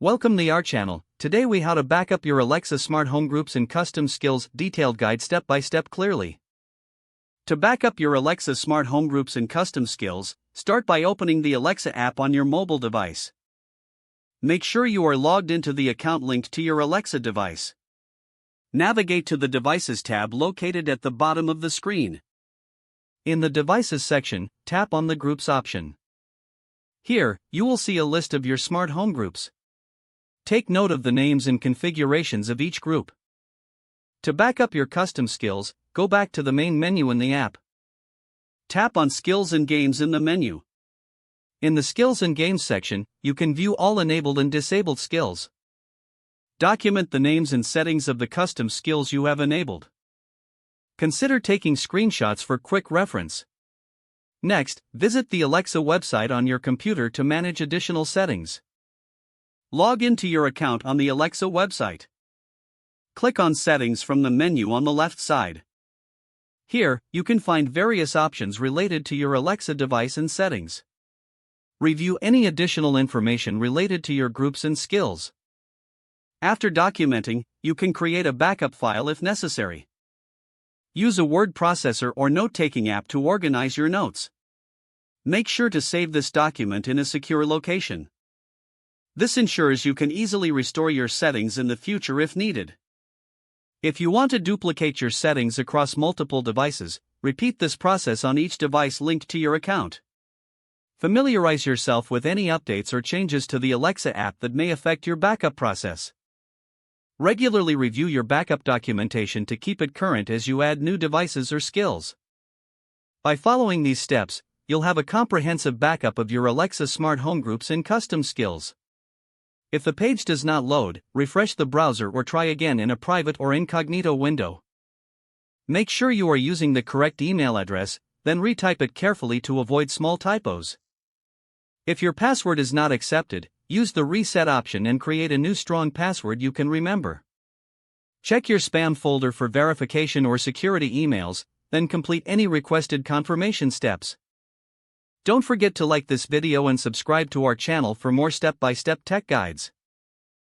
Welcome to our channel. Today we how to back up your Alexa smart home groups and custom skills detailed guide step by step clearly. To back up your Alexa smart home groups and custom skills, start by opening the Alexa app on your mobile device. Make sure you are logged into the account linked to your Alexa device. Navigate to the Devices tab located at the bottom of the screen. In the Devices section, tap on the Groups option. Here, you will see a list of your smart home groups. Take note of the names and configurations of each group. To back up your custom skills, go back to the main menu in the app. Tap on Skills and Games in the menu. In the Skills and Games section, you can view all enabled and disabled skills. Document the names and settings of the custom skills you have enabled. Consider taking screenshots for quick reference. Next, visit the Alexa website on your computer to manage additional settings. Log into your account on the Alexa website. Click on Settings from the menu on the left side. Here, you can find various options related to your Alexa device and settings. Review any additional information related to your groups and skills. After documenting, you can create a backup file if necessary. Use a word processor or note-taking app to organize your notes. Make sure to save this document in a secure location. This ensures you can easily restore your settings in the future if needed. If you want to duplicate your settings across multiple devices, repeat this process on each device linked to your account. Familiarize yourself with any updates or changes to the Alexa app that may affect your backup process. Regularly review your backup documentation to keep it current as you add new devices or skills. By following these steps, you'll have a comprehensive backup of your Alexa smart home groups and custom skills. If the page does not load, refresh the browser or try again in a private or incognito window. Make sure you are using the correct email address, then retype it carefully to avoid small typos. If your password is not accepted, use the reset option and create a new strong password you can remember. Check your spam folder for verification or security emails, then complete any requested confirmation steps. Don't forget to like this video and subscribe to our channel for more step-by-step tech guides.